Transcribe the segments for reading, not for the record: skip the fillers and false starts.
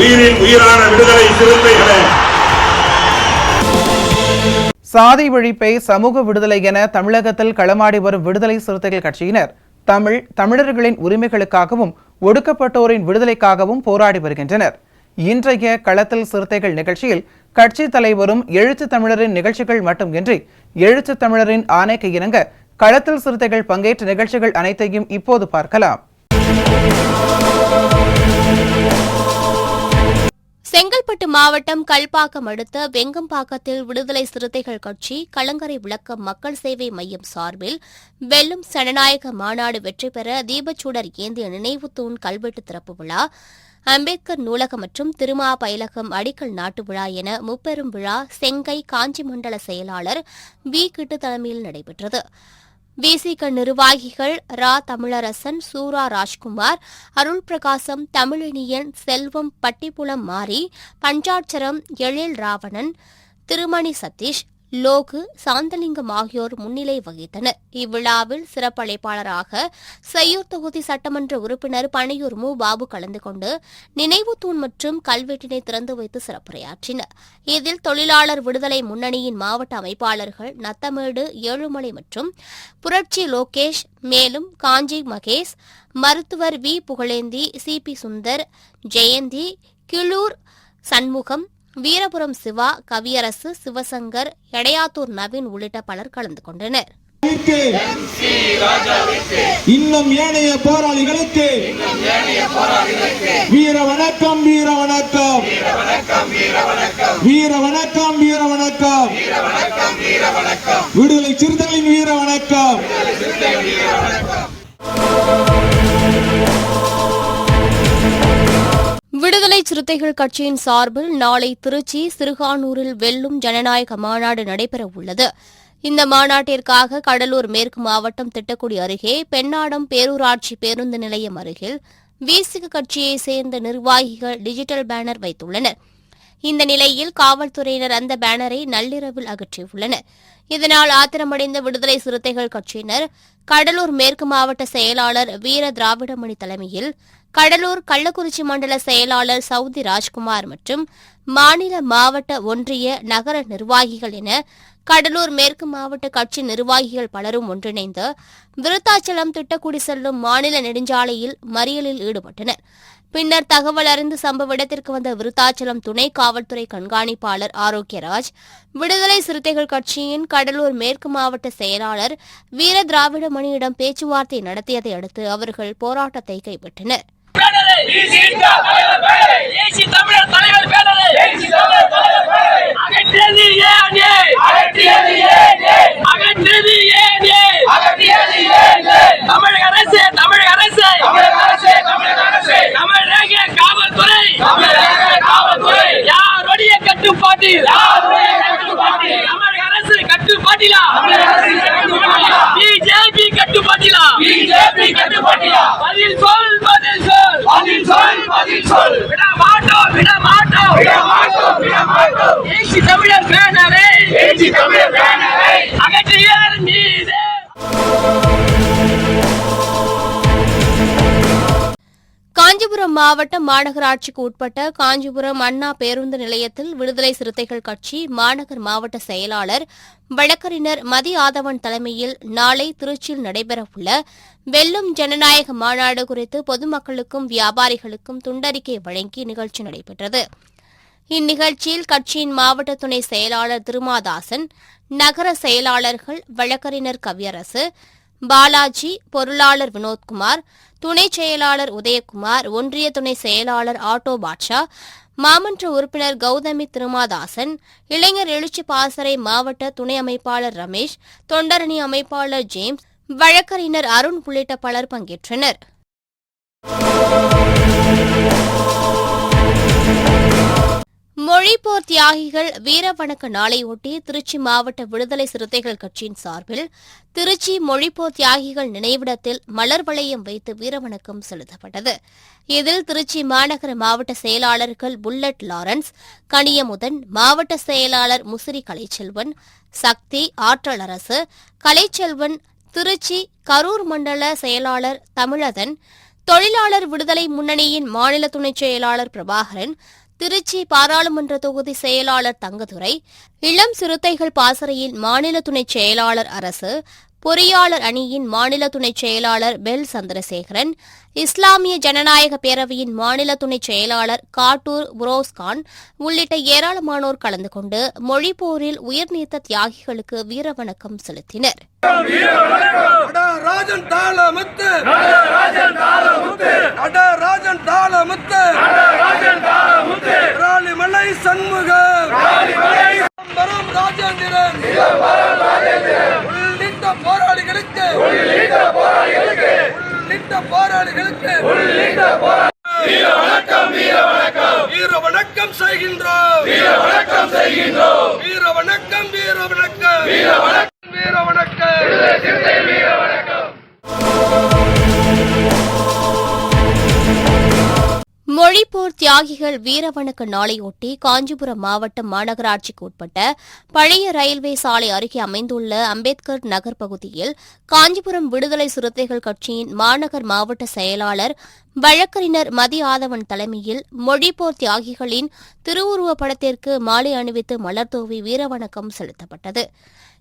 உயிரின் உயிரான விடுதலை சிறுத்தைகளே, சாதி ஒழிப்பை சமூக விடுதலை என தமிழகத்தில் களமாடி வரும் விடுதலை சிறுத்தைகள் கட்சியினர் தமிழர்களின் உரிமைகளுக்காகவும் ஒடுக்கப்பட்டோரின் விடுதலைக்காகவும் போராடி வருகின்றனர். இன்றைய களத்தில் சிறுத்தைகள் நிகழ்ச்சியில் கட்சி தலைவரும் எழுத்து தமிழரின் நிகழ்ச்சிகள் மட்டுமின்றி எழுத்து தமிழரின் ஆணைக்கு இணங்க களத்தில் சிறுத்தைகள் பங்கேற்ற நிகழ்ச்சிகள் அனைத்தையும் இப்போது பார்க்கலாம். செங்கல்பட்டு மாவட்டம் கல்பாக்கம் அடுத்த வெங்கம்பாக்கத்தில் விடுதலை சிறுத்தைகள் கட்சி கலங்கரை விளக்கம் மக்கள் சேவை மையம் சார்பில் வெல்லும் ஜனநாயக மாநாடு வெற்றி பெற தீபச்சுடர் ஏந்திய நினைவு தூண் கல்வெட்டு திறப்பு விழா, அம்பேத்கர் நூலகம் மற்றும் திருமா பயிலகம் அடிக்கல் நாட்டு விழா என முப்பெரும் விழா செங்கை காஞ்சி மண்டல செயலாளர் வி கிட்டு தலைமையில் நடைபெற்றது. விசிக நிர்வாகிகள் ரா தமிழரசன், சூரா ராஜ்குமார், அருள் பிரகாசம், தமிழினியன், செல்வம், பட்டிப்புலம் மாரி, பஞ்சாட்சரம், எழில் ராவணன், திருமணி சதீஷ், லோகு, சாந்தலிங்கம் ஆகியோர் முன்னிலை வகித்தனர். இவ்விழாவில் சிறப்பு அழைப்பாளராக செய்யூர் தொகுதி சட்டமன்ற உறுப்பினர் பனையூர் மு பாபு கலந்து கொண்டு நினைவு தூண் மற்றும் கல்வெட்டினை திறந்து வைத்து சிறப்புரையாற்றினர். இதில் தொழிலாளர் விடுதலை முன்னணியின் மாவட்ட அமைப்பாளர்கள் நத்தமேடு, ஏழுமலை மற்றும் புரட்சி லோகேஷ், மேலும் காஞ்சி மகேஷ், மருத்துவர் V Pugazhendhi, C P Sundar, Jayanthi, Kilur Shanmugam, Veerapuram Siva, Kaviyarasu, Sivasankar, Edaiyathur Naveen உள்ளிட்ட பலர் கலந்து கொண்டனர். இன்னும் ஏனைய போராளிகளுக்கு வீர வணக்கம், வீர வணக்கம், வீர வணக்கம், வீர வணக்கம், விடுதலை சிறுத்தைகளின் வீர வணக்கம். விடுதலை சிறுத்தைகள் கட்சியின் சார்பில் நாளை திருச்சி சிறுகானூரில் வெல்லும் ஜனநாயக மாநாடு நடைபெற உள்ளது. இந்த மாநாட்டிற்காக கடலூர் மேற்கு மாவட்டம் திட்டக்குடி அருகே பெண்ணாடம் பேரூராட்சி பேருந்து நிலையம் அருகில் விசிக கட்சியைச் சேர்ந்த நிர்வாகிகள் டிஜிட்டல் பேனர் வைத்துள்ளனர். இந்த நிலையில் காவல்துறையினர் அந்த பேனரை நள்ளிரவில் அகற்றியுள்ளனர். இதனால் ஆத்திரமடைந்த விடுதலை சிறுத்தைகள் கட்சியினர் கடலூர் மேற்கு மாவட்ட செயலாளர் வீர திராவிடமணி தலைமையில் கடலூர் கள்ளக்குறிச்சி மண்டல செயலாளர் சவுதி ராஜ்குமார் மற்றும் மாநில, மாவட்ட, ஒன்றிய, நகர நிர்வாகிகள் என கடலூர் மேற்கு மாவட்ட கட்சி நிர்வாகிகள் பலரும் ஒன்றிணைந்து விருத்தாச்சலம் திட்டக்குடி செல்லும் மாநில நெடுஞ்சாலையில் மறியலில் ஈடுபட்டனர். பின்னர் தகவல் அறிந்து சம்பவ இடத்திற்கு வந்த விருத்தாச்சலம் துணை காவல்துறை கண்காணிப்பாளர் ஆரோக்கியராஜ், விடுதலை சிறுத்தைகள் கட்சியின் கடலூர் மேற்கு மாவட்ட செயலாளர் வீர திராவிடமணியிடம் பேச்சுவார்த்தை நடத்தியதை அடுத்து அவர்கள் போராட்டத்தை கைவிட்டனர். காஞ்சிபுரம் மாவட்டம் மாநகராட்சிக்கு உட்பட்ட காஞ்சிபுரம் அண்ணா பேருந்து நிலையத்தில் விடுதலை சிறுத்தைகள் கட்சி மாநகர் மாவட்ட செயலாளர் வழக்கறிஞர் மதி ஆதவன் தலைமையில் நாளை திருச்சியில் நடைபெறவுள்ள வெல்லும் ஜனநாயக மாநாடு குறித்து பொதுமக்களுக்கும் வியாபாரிகளுக்கும் துண்டறிக்கை வழங்கி நிகழ்ச்சி நடைபெற்றது. இந்நிகழ்ச்சியில் கட்சியின் மாவட்ட துணை செயலாளர் திருமாதாசன், நகர செயலாளர்கள் வழக்கறிஞர் கவியரசு, பாலாஜி, பொருளாளர் வினோத்குமார், துணை செயலாளர் உதயகுமார், ஒன்றிய துணை செயலாளர் ஆட்டோ பாட்ஷா, மாமன்ற உறுப்பினர் கௌதமி திருமாதாசன், இளைஞர் எழுச்சி பாசறை மாவட்ட துணை அமைப்பாளர் ரமேஷ், தொண்டரணி அமைப்பாளர் ஜேம்ஸ், வழக்கறிஞர் அருண் உள்ளிட்ட பலர் பங்கேற்றனர். மொழிப்போர் தியாகிகள் வீரவணக்க நாளையொட்டி திருச்சி மாவட்ட விடுதலை சிறுத்தைகள் கட்சியின் சார்பில் திருச்சி மொழிப்போர் தியாகிகள் நினைவிடத்தில் மலர் வளையம் வைத்து வீரவணக்கம் செலுத்தப்பட்டது. இதில் திருச்சி மாநகர மாவட்ட செயலாளர்கள் புல்லட் லாரன்ஸ், கனியமுதன், மாவட்ட செயலாளர் முசிறி கலைச்செல்வன், சக்தி, ஆற்றலரசு, கலைச்செல்வன், திருச்சி கரூர் மண்டல செயலாளர் தமிழதன், தொழிலாளர் விடுதலை முன்னணியின் மாநில துணைச் செயலாளர் பிரபாகரன், திருச்சி பாராளுமன்ற தொகுதி செயலாளர் தங்கதுரை, இளம் சிறுத்தைகள் பாசறையின் மாநில துணைச் செயலாளர் அரசு, பொறியாளர் அணியின் மாநில துணைச் செயலாளர் பெல் சந்திரசேகரன், இஸ்லாமிய ஜனநாயக பேரவையின் மாநில துணைச் செயலாளர் காட்டூர் புரோஸ்கான் உள்ளிட்ட ஏராளமானோர் கலந்து கொண்டு மொழிப்போரில் உயிர்நீத்த தியாகிகளுக்கு வீரவணக்கம் செலுத்தினர். வீரவணக்கம் செய்கின்றோம். வீரவணக்கம் செய்கின்றோம். வீரவணக்கம் வீரவணக்கம் வீரவணக்கம் வீரவணக்கம் வீரவணக்கம். மொழிப்போர் தியாகிகள் வீரவணக்க நாளையொட்டி காஞ்சிபுரம் மாவட்டம் மாநகராட்சிக்கு உட்பட்ட பழைய ரயில்வே சாலை அருகே அமைந்துள்ள அம்பேத்கர் நகர் பகுதியில் காஞ்சிபுரம் விடுதலை சிறுத்தைகள் கட்சியின் மாநகர் மாவட்ட செயலாளர் வழக்கறிஞர் மதியாதவன் தலைமையில் மொழிப்போர் தியாகிகளின் திருவுருவப் படத்திற்கு மாலை அணிவித்து மலர்தூவி வீரவணக்கம் செலுத்தப்பட்டது.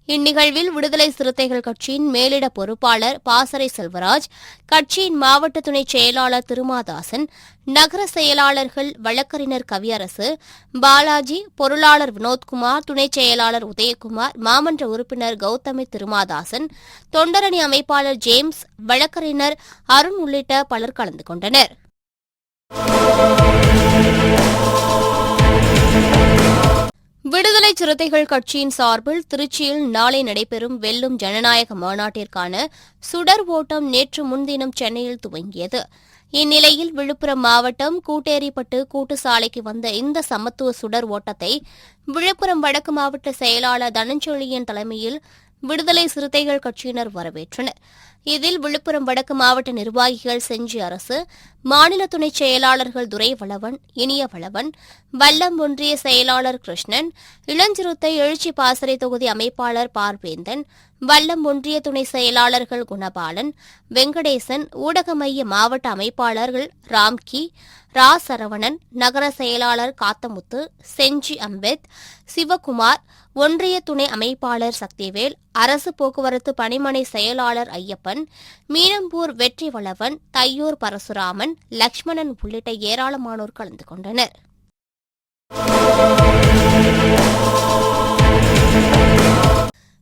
இந்நிகழ்வில் விடுதலை சிறுத்தைகள் கட்சியின் மேலிட பொறுப்பாளர் பாசறை செல்வராஜ், கட்சியின் மாவட்ட துணைச் செயலாளர் திருமாதாசன், நகர செயலாளர்கள் வழக்கறிஞர் கவியரசு, பாலாஜி, பொருளாளர் வினோத்குமார், துணைச் செயலாளர் உதயகுமார், மாமன்ற உறுப்பினர் கௌதமி திருமாதாசன், தொண்டரணி அமைப்பாளர் ஜேம்ஸ், வழக்கறிஞர் அருண் உள்ளிட்ட பலர் கலந்து கொண்டனர். விடுதலை சிறுத்தைகள் கட்சியின் சார்பில் திருச்சியில் நாளை நடைபெறும் வெல்லும் ஜனநாயக மாநாட்டிற்கான சுடர் ஓட்டம் நேற்று முன்தினம் சென்னையில் துவங்கியது. இந்நிலையில் விழுப்புரம் மாவட்டம் கூட்டேரிப்பட்டு கூட்டு சாலைக்கு வந்த இந்த சமத்துவ சுடர் ஓட்டத்தை விழுப்புரம் வடக்கு மாவட்ட செயலாளர் தனஞ்செழியன் தலைமையில் விடுதலை சிறுத்தைகள் கட்சியினர் வரவேற்றனர். இதில் விழுப்புரம் வடக்கு மாவட்ட நிர்வாகிகள் செஞ்சி அரசு, மாநில துணைச் செயலாளர்கள் துரைவளவன், இனியவளவன், வல்லம் ஒன்றிய செயலாளர் கிருஷ்ணன், இளஞ்சிறுத்தை எழுச்சி பாசறை தொகுதி அமைப்பாளர் பார்வேந்தன், வல்லம் ஒன்றிய துணை செயலாளர்கள் குணபாலன், வெங்கடேசன், ஊடக மைய மாவட்ட அமைப்பாளர்கள் ராம்கி, ரா சரவணன், நகர செயலாளர் காத்தமுத்து, செஞ்சி அம்பேத், சிவகுமார், ஒன்றிய துணை அமைப்பாளர் சக்திவேல், அரசு போக்குவரத்து பணிமனை செயலாளர் ஐயப்பன், மீனம்பூர் வெற்றி வளவன், தையூர் பரசுராமன், லட்சுமணன் உள்ளிட்ட ஏராளமானோர் கலந்து கொண்டனர்.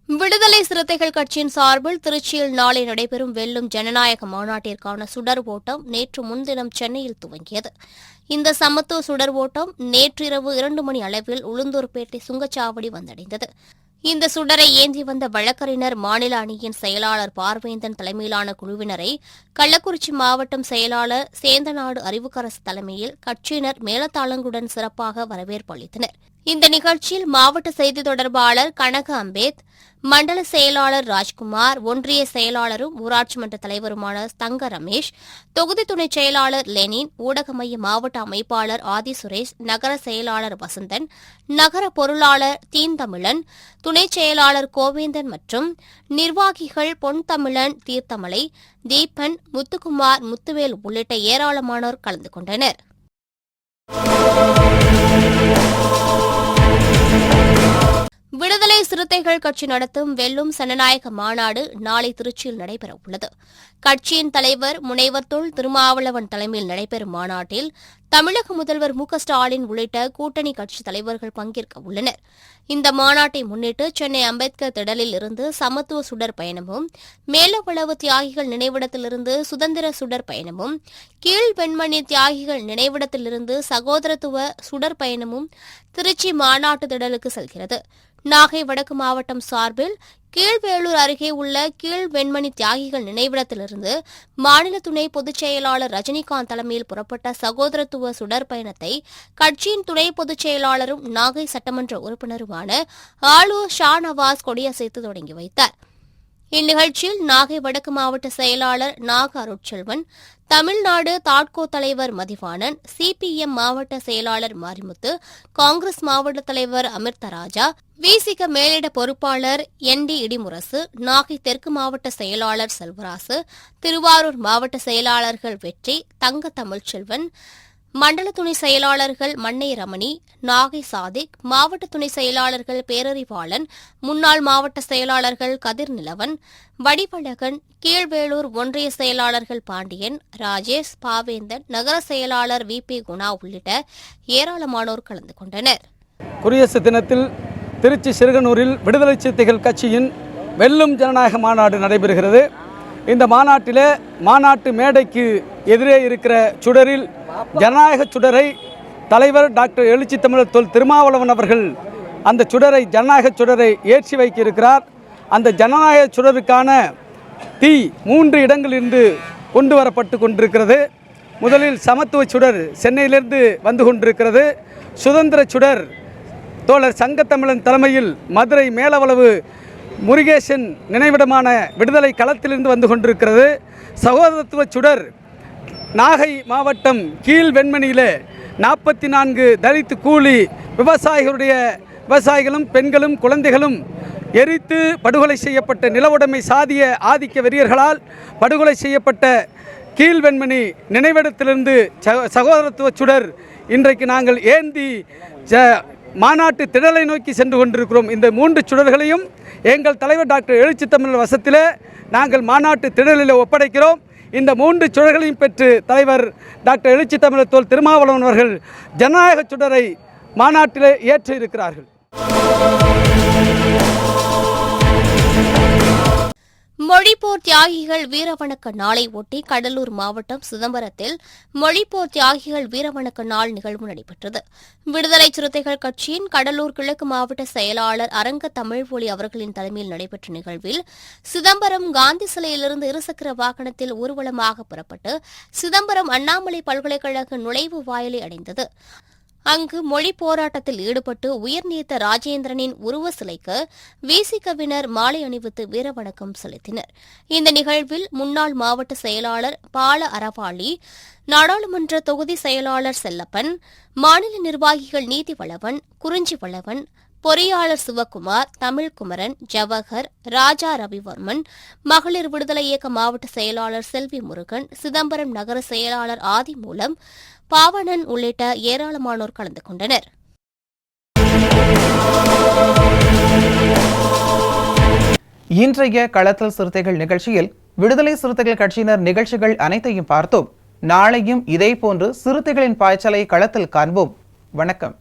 விடுதலை சிறுத்தைகள் கட்சியின் சார்பில் திருச்சியில் நாளை நடைபெறும் வெல்லும் ஜனநாயக மாநாட்டிற்கான சுடர் ஓட்டம் நேற்று முன்தினம் சென்னையில் துவங்கியது. இந்த சமத்துவ சுடர் ஓட்டம் நேற்றிரவு 2 மணி அளவில் உளுந்தூர்பேட்டை சுங்கச்சாவடி வந்தடைந்தது. இந்த சுடரை ஏந்தி வந்த வழக்கறிஞர் மாநில அணியின் செயலாளர் பார்வேந்தன் தலைமையிலான குழுவினரை கள்ளக்குறிச்சி மாவட்டம் செயலாளர் சேந்தநாடு அறிவுக்கரசு தலைமையில் கட்சியினர் மேளதாளங்களுடன் சிறப்பாக வரவேற்பு அளித்தனர். இந்த நிகழ்ச்சியில் மாவட்ட செய்தி தொடர்பாளர் கனக அம்பேத், மண்டல செயலாளர் ராஜ்குமார், ஒன்றிய செயலாளரும் ஊராட்சி மன்ற தலைவருமான தங்க ரமேஷ், தொகுதி துணைச் செயலாளர் லெனின், ஊடக மைய மாவட்ட அமைப்பாளர் ஆதி சுரேஷ், நகர செயலாளர் வசந்தன், நகர பொருளாளர் தீன்தமிழன், துணைச் செயலாளர் கோவேந்தன் மற்றும் நிர்வாகிகள் பொன்தமிழன், தீர்த்தமலை, தீபன், முத்துக்குமார், முத்துவேல் உள்ளிட்ட ஏராளமானோர் கலந்து கொண்டனர். விடுதலை சிறுத்தைகள் கட்சி நடத்தும் வெல்லும் ஜனநாயக மாநாடு நாளை திருச்சியில் நடைபெறவுள்ளது. கட்சியின் தலைவர் முனைவர் தொல் திருமாவளவன் தலைமையில் நடைபெறும் மாநாட்டில் தமிழக முதல்வர் மு.க.ஸ்டாலின் உள்ளிட்ட கூட்டணி கட்சித் தலைவர்கள் பங்கேற்க உள்ளனர். இந்த மாநாட்டை முன்னிட்டு சென்னை அம்பேத்கர் திடலில் இருந்து சமத்துவ சுடர் பயணமும், மேலவளவு தியாகிகள் நினைவிடத்திலிருந்து சுதந்திர சுடர் பயணமும், கீழ் வெண்மணி தியாகிகள் நினைவிடத்திலிருந்து சகோதரத்துவ சுடர் பயணமும் திருச்சி மாநாட்டு திடலுக்கு செல்கிறது. நாகை வடக்கு மாவட்டம் சார்பில் கீழ்வேளூர் அருகே உள்ள கீழ்வெண்மணி தியாகிகள் நினைவிடத்திலிருந்து மாநில துணை பொதுச் செயலாளர் ரஜினிகாந்த் தலைமையில் புறப்பட்ட சகோதரத்துவ சுடர் பயணத்தை கட்சியின் துணை பொதுச் செயலாளரும் நாகை சட்டமன்ற உறுப்பினருமான ஆளுநர் ஷா நவாஸ் கொடியசைத்து தொடங்கி வைத்தார். இந்நிகழ்ச்சியில் நாகை வடக்கு மாவட்ட செயலாளர் நாக அருட்செல்வன், தமிழ்நாடு தாட்கோ தலைவர் மதிவாணன், சிபிஎம் மாவட்ட செயலாளர் மாரிமுத்து, காங்கிரஸ் மாவட்ட தலைவர் அமிர்தராஜா, விசிக மேலிட பொறுப்பாளர் என்.டி. இடிமுரசு, நாகை தெற்கு மாவட்ட செயலாளர் செல்வராசு, திருவாரூர் மாவட்ட செயலாளர்கள் வெற்றி, தங்க தமிழ்ச்செல்வன், மண்டல துணை செயலாளர்கள் மன்னை ரமணி, நாகை சாதிக், மாவட்ட துணை செயலாளர்கள் பேரறிவாளன், முன்னாள் மாவட்ட செயலாளர்கள் கதிர் நிலவன், வடிவழகன், கீழ்வேளூர் ஒன்றிய செயலாளர்கள் பாண்டியன், ராஜேஷ், பாவேந்தன், நகர செயலாளர் வி.பி. குணா உள்ளிட்ட ஏராளமானோர் கலந்து கொண்டனர். குடியரசு தினத்தில் திருச்சி சிறுகனூரில் விடுதலை சிறுத்தைகள் கட்சியின் வெல்லும் ஜனநாயக மாநாடு நடைபெறுகிறது. இந்த மாநாட்டிலே மாநாட்டு மேடைக்கு எதிரே இருக்கிற சுடரில் ஜனநாயக சுடரை தலைவர் டாக்டர் எழுச்சி தமிழர் தொல் திருமாவளவன் அவர்கள் அந்த சுடரை ஜனநாயக சுடரை ஏற்றி வைக்க இருக்கிறார். அந்த ஜனநாயக சுடருக்கான தீ 3 இடங்களிலிருந்து கொண்டு வரப்பட்டு கொண்டிருக்கிறது. முதலில் சமத்துவ சுடர் சென்னையிலிருந்து வந்து கொண்டிருக்கிறது. சுதந்திர சுடர் தோழர் சங்கத்தமிழன் தலைமையில் மதுரை மேலவளவு முருகேசன் நினைவிடமான விடுதலை களத்திலிருந்து வந்து கொண்டிருக்கிறது. சகோதரத்துவ சுடர் நாகை மாவட்டம் கீழ் வெண்மணியிலே 44 தலித் கூலி விவசாயிகளும் பெண்களும் குழந்தைகளும் எரித்து படுகொலை செய்யப்பட்ட நிலவுடைமை சாதிய ஆதிக்க வெறியர்களால் படுகொலை செய்யப்பட்ட கீழ்வெண்மணி நினைவிடத்திலிருந்து சகோதரத்துவ சுடர் இன்றைக்கு நாங்கள் ஏந்தி மாநாட்டு திடலை நோக்கி சென்று கொண்டிருக்கிறோம். இந்த 3 சுடர்களையும் எங்கள் தலைவர் டாக்டர் எழுச்சி தமிழர் வசத்திலே நாங்கள் மாநாட்டு திடலில் ஒப்படைக்கிறோம். இந்த 3 சுடர்களையும் பெற்று தலைவர் டாக்டர் எழுச்சி தமிழர் தோல் திருமாவளவன் அவர்கள் ஜனநாயக சுடரை மாநாட்டிலே ஏற்ற இருக்கிறார்கள். மொழிப்போர் தியாகிகள் வீரவணக்க நாளை ஒட்டி கடலூர் மாவட்டம் சிதம்பரத்தில் மொழிப்போர் தியாகிகள் வீரவணக்க நாள் நிகழ்வு நடைபெற்றது. விடுதலை சிறுத்தைகள் கட்சியின் கடலூர் கிழக்கு மாவட்ட செயலாளர் அரங்க தமிழ்மொழி அவர்களின் தலைமையில் நடைபெற்ற நிகழ்வில் சிதம்பரம் காந்தி சிலையிலிருந்து இருசக்கர வாகனத்தில் ஊர்வலமாக புறப்பட்டு சிதம்பரம் அண்ணாமலை பல்கலைக்கழக நுழைவு வாயிலை அடைந்தது. அங்கு மொழி போராட்டத்தில் ஈடுபட்டு உயிர் நீத்த ராஜேந்திரனின் உருவ சிலைக்கு விசிகவினர் மாலை அணிவித்து வீரவணக்கம் செலுத்தினர். இந்த நிகழ்வில் முன்னாள் மாவட்ட செயலாளர் பால அறவாளி, நாடாளுமன்ற தொகுதி செயலாளர் செல்லப்பன், மாநில நிர்வாகிகள் நீதி வளவன், குறிஞ்சி வளவன், பொறியாளர் சிவக்குமார், தமிழ்குமரன், ஜவஹர், ராஜா ரவிவர்மன், மகளிர் விடுதலை இயக்க மாவட்ட செயலாளர் செல்வி முருகன், சிதம்பரம் நகர செயலாளர் ஆதிமூலம், பாவணன் உள்ளிட்ட ஏராளமானோர் கலந்து கொண்டனர். இன்றைய களத்தல் சிறுத்தைகள் நிகழ்ச்சியில் விடுதலை சிறுத்தைகள் கட்சியினர் நிகழ்ச்சிகள் அனைத்தையும் பார்த்தோம். நாளையும் இதேபோன்று சிறுத்தைகளின் பாய்ச்சலை களத்தில் காண்போம். வணக்கம்.